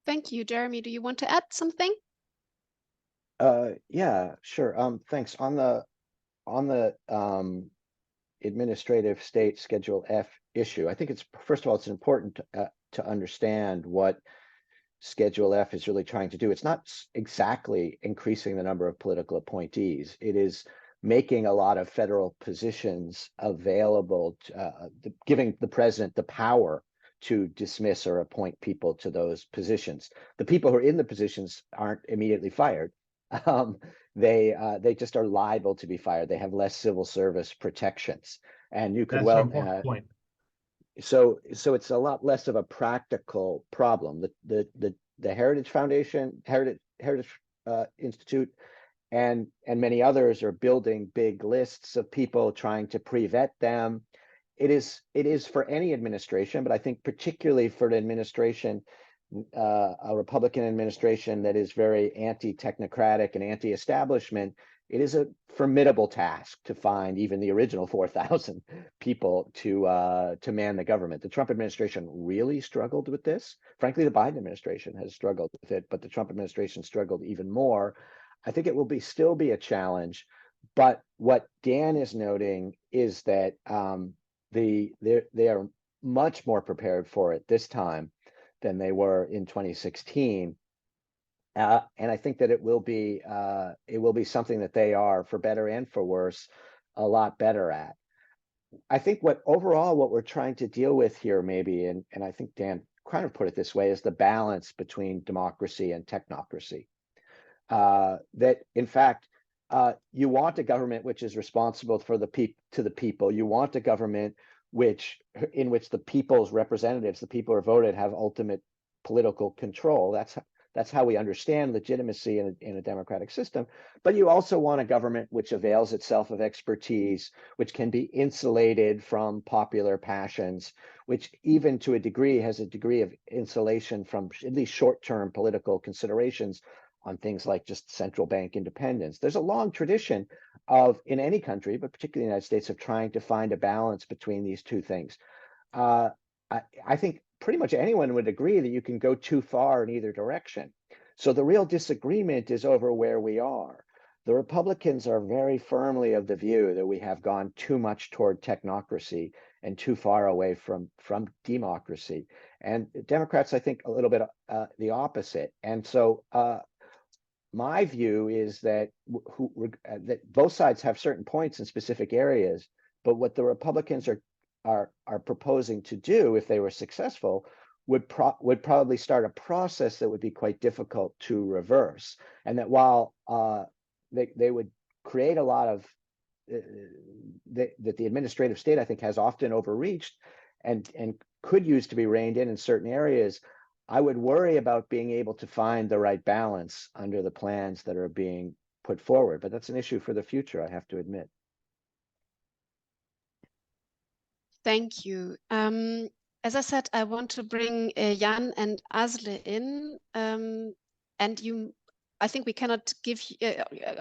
Speaker 2: Thank you. Jeremy, do you want to add something?
Speaker 1: Yeah, sure. Thanks. On the administrative state Schedule F issue, I think it's, first of all, it's important to understand what Schedule F is really trying to do. It's not exactly increasing the number of political appointees. It is making a lot of federal positions available, giving the president the power to dismiss or appoint people to those positions. The people who are in the positions aren't immediately fired. They just are liable to be fired. They have less civil service protections, and you could
Speaker 3: That's an important point.
Speaker 1: So it's a lot less of a practical problem. The Heritage Foundation, Heritage Institute, and many others are building big lists of people, trying to pre-vet them. It is for any administration, but I think particularly for an administration, a Republican administration that is very anti-technocratic and anti-establishment, it is a formidable task to find even the original 4,000 people to man the government. The Trump administration really struggled with this. Frankly, the Biden administration has struggled with it, but the Trump administration struggled even more. I think it will still be a challenge, but what Dan is noting is that they are much more prepared for it this time than they were in 2016. And I think that it will be something that they are, for better and for worse, a lot better at. I think overall what we're trying to deal with here, maybe, and I think Dan kind of put it this way, is the balance between democracy and technocracy. That in fact, you want a government which is responsible for the people. You want a government in which the people's representatives, the people who are voted, have ultimate political control. That's how we understand legitimacy in a democratic system. But you also want a government which avails itself of expertise, which can be insulated from popular passions, which even to a degree has a degree of insulation from at least short-term political considerations on things like just central bank independence. There's a long tradition in any country, but particularly in the United States, of trying to find a balance between these two things. I think pretty much anyone would agree that you can go too far in either direction. So the real disagreement is over where we are. The Republicans are very firmly of the view that we have gone too much toward technocracy and too far away from democracy. And Democrats, I think, a little bit the opposite. And so my view is that both sides have certain points in specific areas, but what the Republicans are proposing to do, if they were successful, would probably start a process that would be quite difficult to reverse, and that while they would create a lot of that the administrative state, I think, has often overreached and could use to be reined in certain areas, I would worry about being able to find the right balance under the plans that are being put forward. But that's an issue for the future, I have to admit.
Speaker 2: Thank you. As I said, I want to bring Jan and Asle in, and I think we cannot give.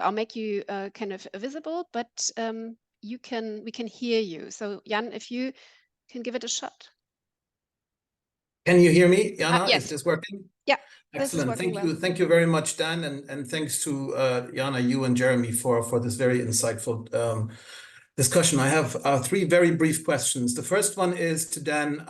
Speaker 2: I'll make you kind of visible, but we can hear you. So Jan, if you can give it a shot.
Speaker 4: Can you hear me, Jana?
Speaker 2: Yes.
Speaker 4: Is this working?
Speaker 2: Yeah.
Speaker 4: Excellent. Thank you. Thank you very much, Dan, and thanks to Jana, you and Jeremy for this very insightful discussion. I have three very brief questions. The first one is to Dan.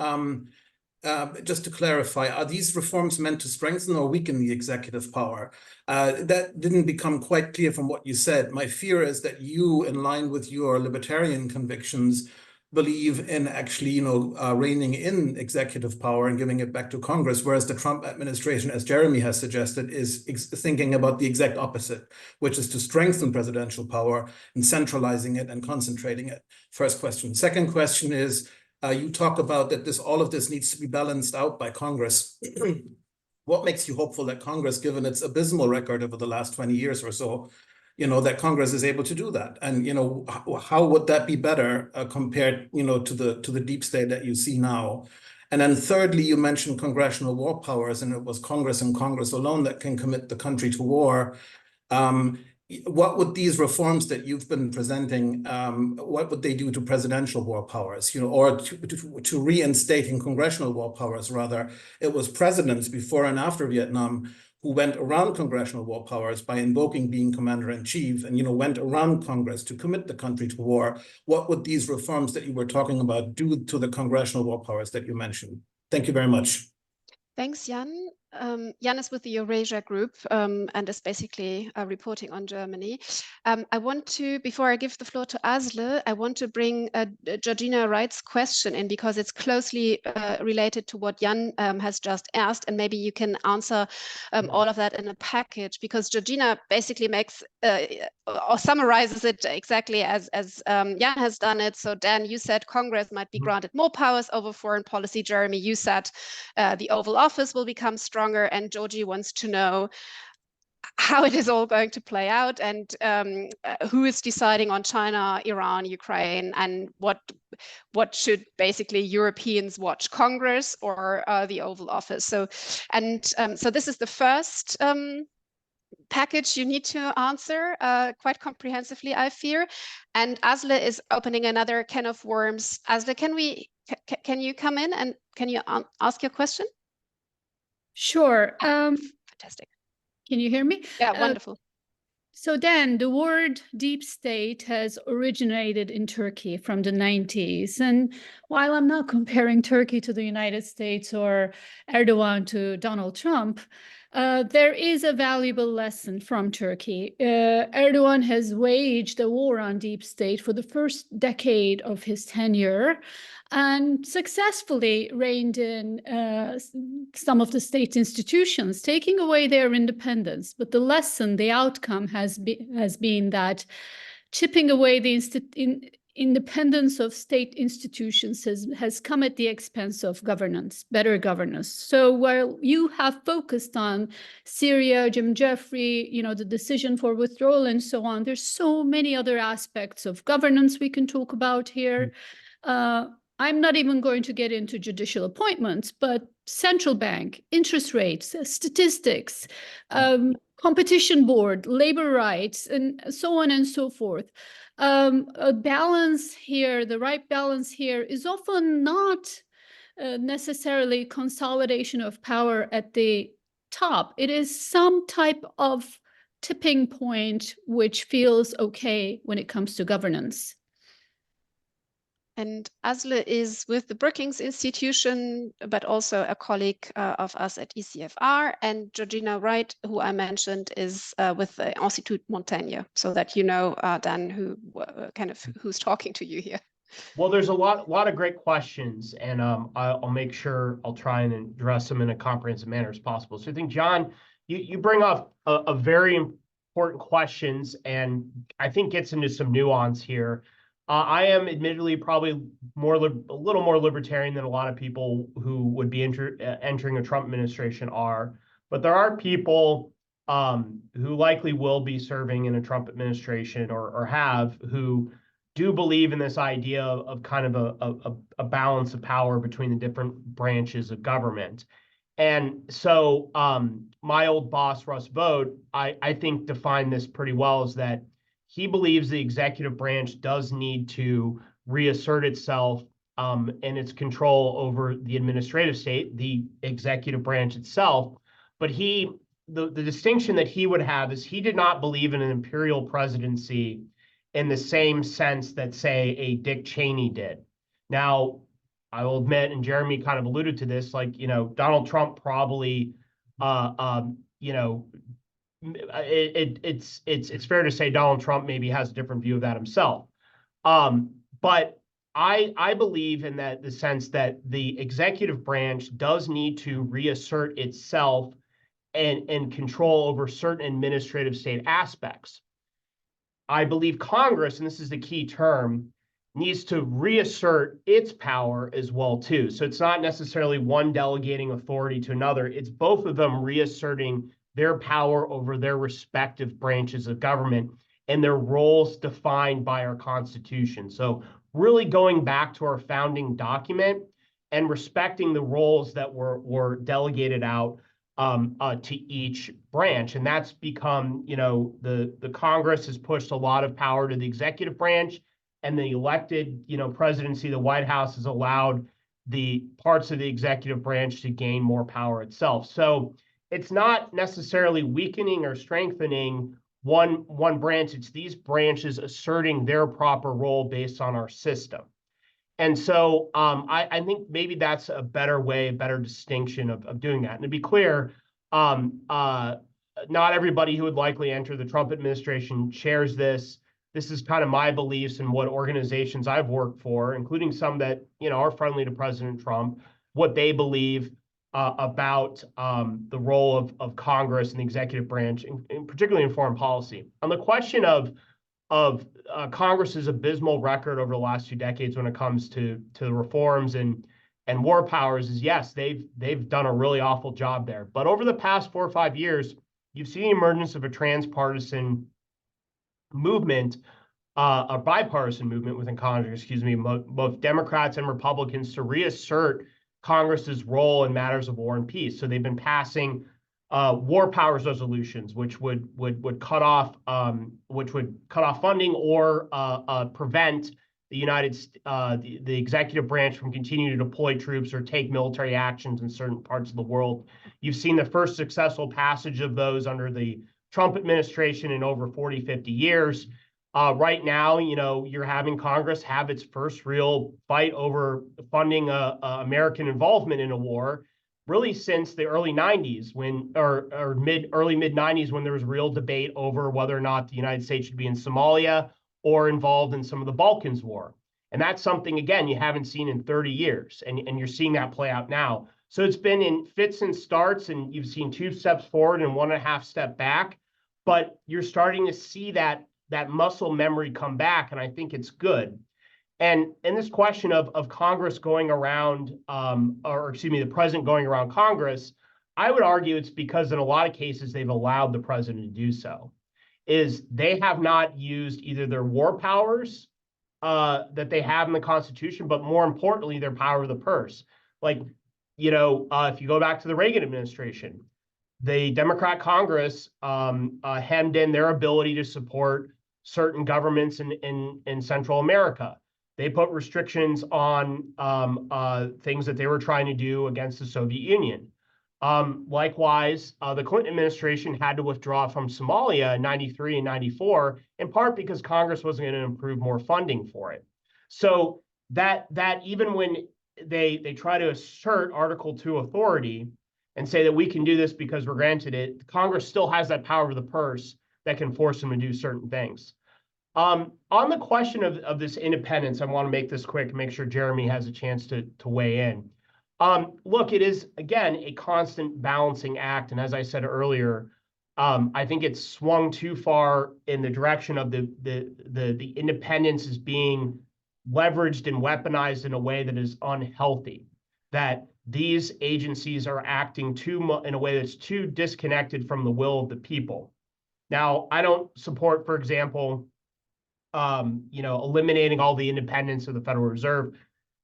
Speaker 4: Just to clarify, are these reforms meant to strengthen or weaken the executive power? That didn't become quite clear from what you said. My fear is that you, in line with your libertarian convictions, believe in actually, reining in executive power and giving it back to Congress, whereas the Trump administration, as Jeremy has suggested, is thinking about the exact opposite, which is to strengthen presidential power and centralizing it and concentrating it. First question. Second question is, you talk about that all of this needs to be balanced out by Congress. What makes you hopeful that Congress, given its abysmal record over the last 20 years or so, that Congress is able to do that? And, how would that be better compared, to the deep state that you see now? And then thirdly, you mentioned congressional war powers, and it was Congress and Congress alone that can commit the country to war. What would these reforms that you've been presenting, what would they do to presidential war powers, or to reinstating congressional war powers, rather? It was presidents before and after Vietnam who went around congressional war powers by invoking being commander-in-chief and, went around Congress to commit the country to war. What would these reforms that you were talking about do to the congressional war powers that you mentioned? Thank you very much.
Speaker 2: Thanks, Jan. Jan is with the Eurasia Group and is basically reporting on Germany. I want to, before I give the floor to Asle, I want to bring Georgina Wright's question in because it's closely related to what Jan has just asked, and maybe you can answer all of that in a package, because Georgina basically makes or summarizes it exactly as Jan has done it. So Dan, you said Congress might be granted more powers over foreign policy. Jeremy, you said the Oval Office will become stronger, and Georgie wants to know how it is all going to play out, and who is deciding on China, Iran, Ukraine, and what should basically Europeans watch, Congress or the Oval Office. So, and so this is the first package you need to answer quite comprehensively, I fear. And Asle is opening another can of worms. Asle, can you come in and can you ask your question?
Speaker 5: Sure.
Speaker 2: Fantastic.
Speaker 5: Can you hear me?
Speaker 2: Yeah, wonderful.
Speaker 5: So Dan, the word deep state has originated in Turkey from the 90s. And while I'm not comparing Turkey to the United States or Erdogan to Donald Trump, there is a valuable lesson from Turkey. Erdogan has waged a war on deep state for the first decade of his tenure and successfully reined in some of the state institutions, taking away their independence. But the lesson, the outcome has been that chipping away the independence of state institutions has come at the expense of governance, better governance. So while you have focused on Syria, Jim Jeffrey, the decision for withdrawal and so on, there's so many other aspects of governance we can talk about here. I'm not even going to get into judicial appointments, but central bank, interest rates, statistics, competition board, labor rights, and so on and so forth. A balance here, the right balance here is often not necessarily consolidation of power at the top. It is some type of tipping point which feels okay when it comes to governance.
Speaker 2: And Asle is with the Brookings Institution, but also a colleague of us at ECFR. And Georgina Wright, who I mentioned, is with the Institut Montaigne, so that you know, Dan, who's talking to you here.
Speaker 3: Well, there's a lot of great questions, and I'll make sure I'll try and address them in a comprehensive manner as possible. So I think, John, you bring up a very important questions, and I think gets into some nuance here. I am admittedly probably a little more libertarian than a lot of people who would be entering a Trump administration are, but there are people who likely will be serving in a Trump administration or have who do believe in this idea of kind of a balance of power between the different branches of government. And so my old boss, Russ Vought, I think defined this pretty well, is that he believes the executive branch does need to reassert itself and its control over the administrative state, the executive branch itself. But the distinction that he would have is he did not believe in an imperial presidency in the same sense that, say, a Dick Cheney did. Now, I will admit, and Jeremy kind of alluded to this, like, Donald Trump probably, it's fair to say Donald Trump maybe has a different view of that himself. But I believe in the sense that the executive branch does need to reassert itself and control over certain administrative state aspects. I believe Congress, and this is the key term, needs to reassert its power as well, too. So it's not necessarily one delegating authority to another. It's both of them reasserting their power over their respective branches of government and their roles defined by our Constitution. So really going back to our founding document and respecting the roles that were delegated out to each branch. And that's become, the Congress has pushed a lot of power to the executive branch, and the elected, presidency, the White House has allowed the parts of the executive branch to gain more power itself. So it's not necessarily weakening or strengthening one branch. It's these branches asserting their proper role based on our system. And so I think maybe that's a better way, a better distinction of doing that. And to be clear, not everybody who would likely enter the Trump administration shares this. This is kind of my beliefs and what organizations I've worked for, including some that are friendly to President Trump, what they believe about the role of Congress and the executive branch, and particularly in foreign policy. On the question of Congress's abysmal record over the last 2 decades when it comes to reforms and war powers, is yes, they've done a really awful job there. But over the past 4 or 5 years, you've seen the emergence of a transpartisan movement, a bipartisan movement within Congress, excuse me, both Democrats and Republicans, to reassert Congress's role in matters of war and peace. So they've been passing war powers resolutions, which would cut off funding or prevent the executive branch from continuing to deploy troops or take military actions in certain parts of the world. You've seen the first successful passage of those under the Trump administration in over 40, 50 years. Right now, you're having Congress have its first real fight over funding American involvement in a war, really since the early 90s, early mid 90s, when there was real debate over whether or not the United States should be in Somalia or involved in some of the Balkans war. And that's something, again, you haven't seen in 30 years, and you're seeing that play out now. So it's been in fits and starts, and you've seen 2 steps forward and 1.5 steps back, but you're starting to see that muscle memory come back, and I think it's good. And this question of Congress going around, the president going around Congress, I would argue it's because in a lot of cases they've allowed the president to do so. Is they have not used either their war powers that they have in the Constitution, but more importantly, their power of the purse. Like, if you go back to the Reagan administration, the Democrat Congress hemmed in their ability to support certain governments in Central America. They put restrictions on things that they were trying to do against the Soviet Union. Likewise, the Clinton administration had to withdraw from Somalia in 93 and 94, in part because Congress wasn't going to approve more funding for it. So that even when they try to assert Article 2 authority and say that we can do this because we're granted it, Congress still has that power of the purse that can force them to do certain things. On the question of this independence, I want to make this quick and make sure Jeremy has a chance to weigh in. Look, it is, again, a constant balancing act. And as I said earlier, I think it's swung too far in the direction of the independence is being leveraged and weaponized in a way that is unhealthy, that these agencies are acting in a way that's too disconnected from the will of the people. Now, I don't support, for example, eliminating all the independence of the Federal Reserve.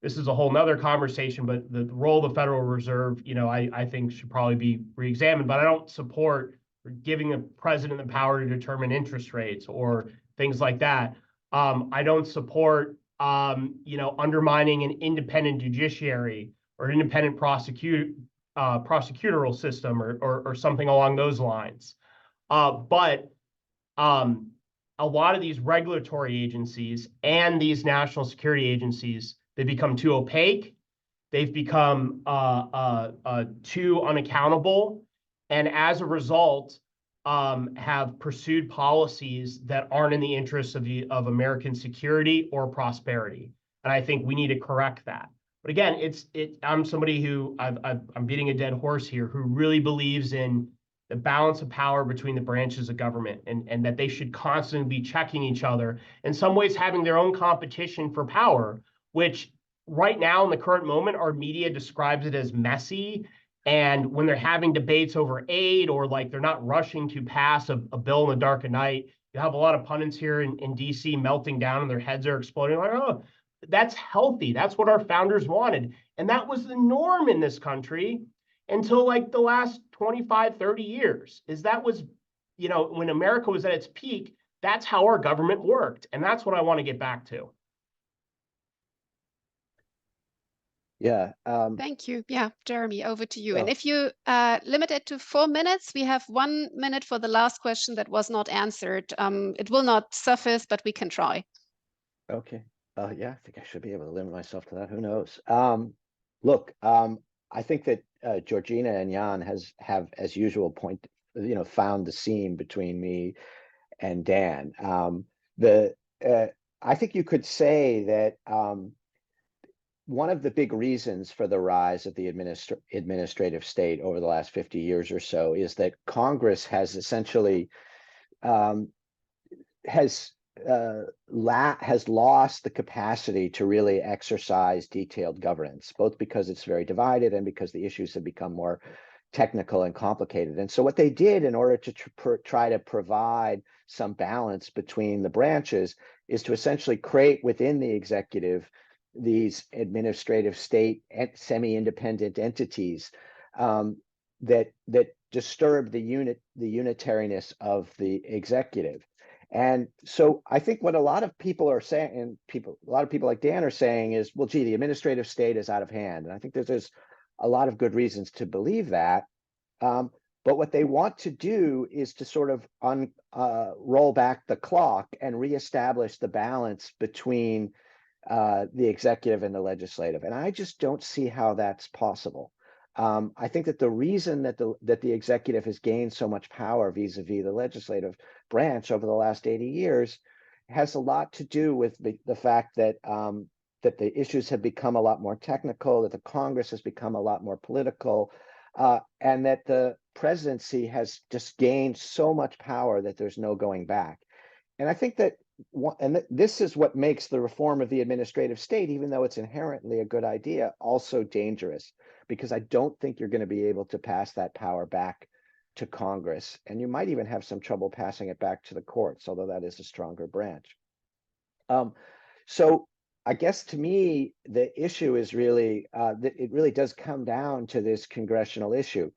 Speaker 3: This is a whole nother conversation, but the role of the Federal Reserve, I think should probably be reexamined, but I don't support giving the president the power to determine interest rates or things like that. I don't support, undermining an independent judiciary or an independent prosecutorial system or something along those lines. But a lot of these regulatory agencies and these national security agencies, they become too opaque. They've become too unaccountable. And as a result, have pursued policies that aren't in the interests of American security or prosperity. And I think we need to correct that. But again, I'm somebody who I'm beating a dead horse here, who really believes in the balance of power between the branches of government, and that they should constantly be checking each other, in some ways having their own competition for power, which right now in the current moment, our media describes it as messy. And when they're having debates over aid, or like they're not rushing to pass a bill in the dark of night, you have a lot of pundits here in DC melting down and their heads are exploding like, oh, that's healthy. That's what our founders wanted. And that was the norm in this country until like the last 25, 30 years, is that was, when America was at its peak, that's how our government worked. And that's what I want to get back to.
Speaker 1: Yeah.
Speaker 2: Thank you. Yeah, Jeremy, over to you.
Speaker 1: Oh.
Speaker 2: And if you limit it to 4 minutes, we have 1 minute for the last question that was not answered. It will not suffice, but we can try.
Speaker 1: Okay. Yeah, I think I should be able to limit myself to that. Who knows? Look, I think that Georgina and Jan have, as usual, found the seam between me and Dan. I think you could say that one of the big reasons for the rise of the administrative state over the last 50 years or so is that Congress has essentially has lost the capacity to really exercise detailed governance, both because it's very divided and because the issues have become more technical and complicated. And so what they did in order to try to provide some balance between the branches is to essentially create within the executive these administrative state and semi-independent entities that disturb the unitariness of the executive. And so I think what a lot of people are saying, and a lot of people like Dan are saying is, well, gee, the administrative state is out of hand. And I think there's a lot of good reasons to believe that. But what they want to do is to sort of roll back the clock and reestablish the balance between the executive and the legislative. And I just don't see how that's possible. I think that the reason that the executive has gained so much power vis-a-vis the legislative branch over the last 80 years has a lot to do with the fact that that the issues have become a lot more technical, that the Congress has become a lot more political, and that the presidency has just gained so much power that there's no going back. And I think that, this is what makes the reform of the administrative state, even though it's inherently a good idea, also dangerous, because I don't think you're going to be able to pass that power back to Congress. And you might even have some trouble passing it back to the courts, although that is a stronger branch. So I guess to me, the issue is really that it really does come down to this congressional issue.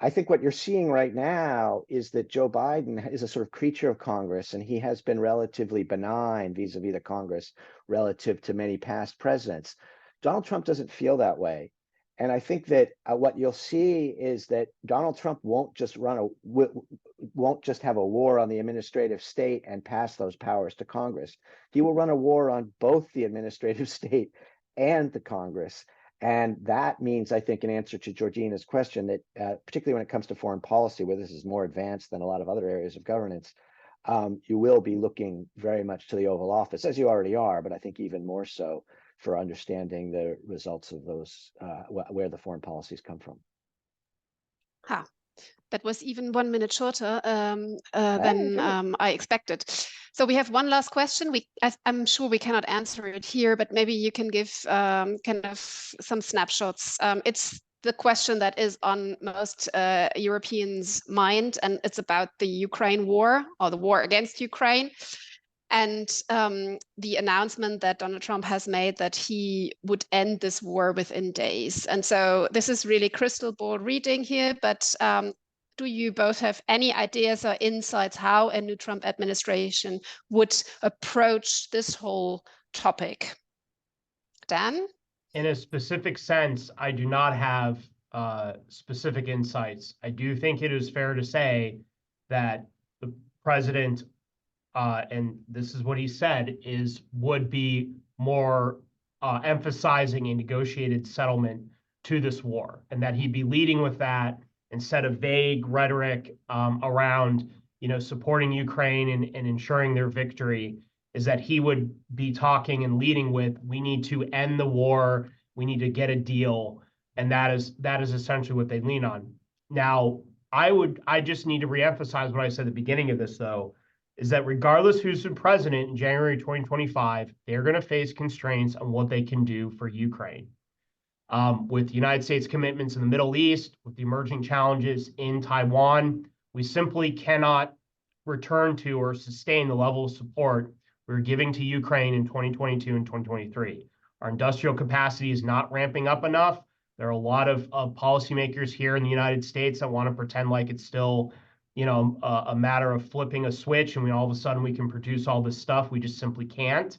Speaker 1: I think what you're seeing right now is that Joe Biden is a sort of creature of Congress, and he has been relatively benign vis-a-vis the Congress relative to many past presidents. Donald Trump doesn't feel that way. And I think that what you'll see is that Donald Trump won't just have a war on the administrative state and pass those powers to Congress. He will run a war on both the administrative state and the Congress. And that means, I think, in answer to Georgina's question, that particularly when it comes to foreign policy, where this is more advanced than a lot of other areas of governance, you will be looking very much to the Oval Office, as you already are, but I think even more so for understanding the results of those, where the foreign policies come from.
Speaker 2: That was even 1 minute shorter than I expected. So we have one last question. I'm sure we cannot answer it here, but maybe you can give kind of some snapshots. It's the question that is on most Europeans' mind, and it's about the Ukraine war, or the war against Ukraine. And the announcement that Donald Trump has made that he would end this war within days. And so this is really crystal ball reading here, but do you both have any ideas or insights how a new Trump administration would approach this whole topic? Dan?
Speaker 3: In a specific sense, I do not have specific insights. I do think it is fair to say that the president, and this is what he said, would be more emphasizing a negotiated settlement to this war, and that he'd be leading with that instead of vague rhetoric around, supporting Ukraine and ensuring their victory, is that he would be talking and leading with, we need to end the war, we need to get a deal, and that is essentially what they lean on. Now, I just need to reemphasize what I said at the beginning of this, though, is that regardless who's the president in January 2025, they're going to face constraints on what they can do for Ukraine. With the United States commitments in the Middle East, with the emerging challenges in Taiwan, we simply cannot return to or sustain the level of support we were giving to Ukraine in 2022 and 2023. Our industrial capacity is not ramping up enough. There are a lot of policymakers here in the United States that want to pretend like it's still, a matter of flipping a switch and all of a sudden we can produce all this stuff. We just simply can't.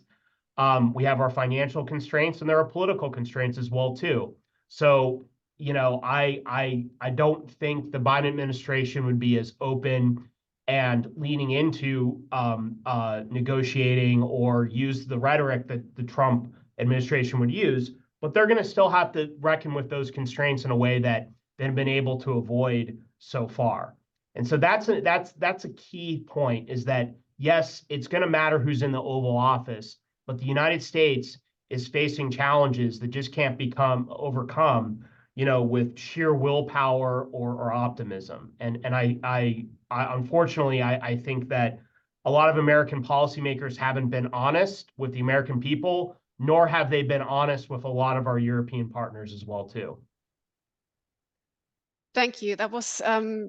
Speaker 3: We have our financial constraints, and there are political constraints as well too. So, I don't think the Biden administration would be as open and leaning into negotiating or use the rhetoric that the Trump administration would use, but they're going to still have to reckon with those constraints in a way that they've been able to avoid so far. And so that's a key point, is that yes, it's going to matter who's in the Oval Office, but the United States is facing challenges that just can't overcome, with sheer willpower or optimism. And I unfortunately, I think that a lot of American policymakers haven't been honest with the American people, nor have they been honest with a lot of our European partners as well too.
Speaker 2: Thank you. That was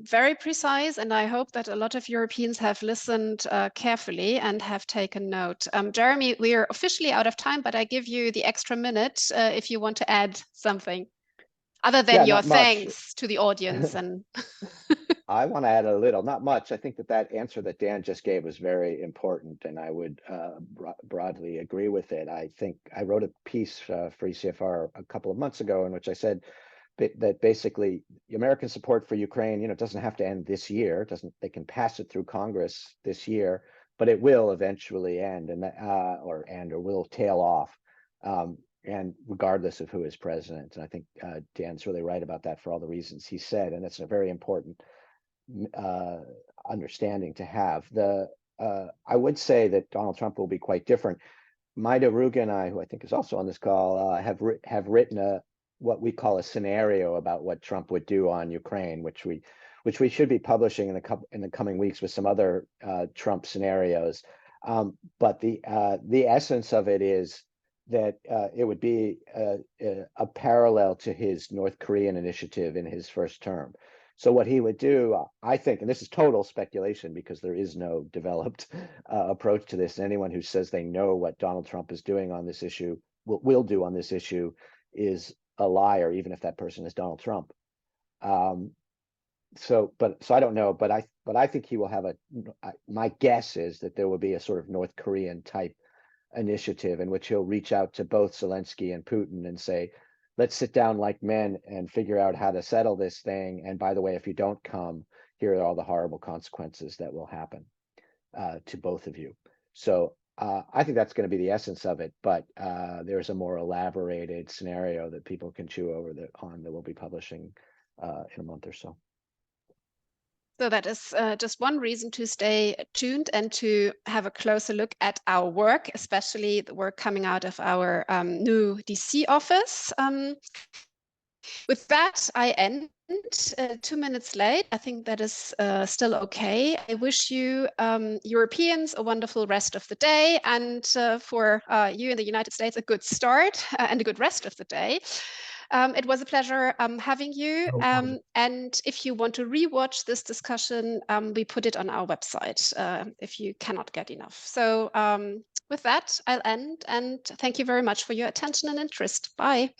Speaker 2: very precise, and I hope that a lot of Europeans have listened carefully and have taken note. Jeremy, we are officially out of time, but I give you the extra minute if you want to add something other than your
Speaker 1: not much.
Speaker 2: thanks to the audience. And
Speaker 1: I want to add a little, not much. I think that answer that Dan just gave was very important, and I would broadly agree with it. I think I wrote a piece for ECFR a couple of months ago in which I said that basically American support for Ukraine, it doesn't have to end this year. It doesn't. They can pass it through Congress this year, but it will eventually end, and or will tail off. And regardless of who is president. And I think Dan's really right about that for all the reasons he said. And it's a very important understanding to have. I would say that Donald Trump will be quite different. Maida Ruga and I, who I think is also on this call, have written what we call a scenario about what Trump would do on Ukraine, which we should be publishing in the coming weeks with some other Trump scenarios. But the essence of it is that it would be a parallel to his North Korean initiative in his first term. So what he would do, I think, and this is total speculation because there is no developed approach to this. Anyone who says they know what Donald Trump is doing on this issue, will do on this issue, is a liar, even if that person is Donald Trump. So I don't know, but I think he will have my guess is that there will be a sort of North Korean type initiative in which he'll reach out to both Zelensky and Putin and say, let's sit down like men and figure out how to settle this thing. And by the way, if you don't come, here are all the horrible consequences that will happen to both of you. So I think that's going to be the essence of it. But there's a more elaborated scenario that people can chew over that we'll be publishing in a month or so.
Speaker 2: So that is just one reason to stay tuned and to have a closer look at our work, especially the work coming out of our new DC office. With that, I end 2 minutes late. I think that is still okay. I wish you Europeans a wonderful rest of the day, and for you in the United States, a good start and a good rest of the day. It was a pleasure having you. And if you want to rewatch this discussion, we put it on our website if you cannot get enough. So with that, I'll end, and thank you very much for your attention and interest. Bye.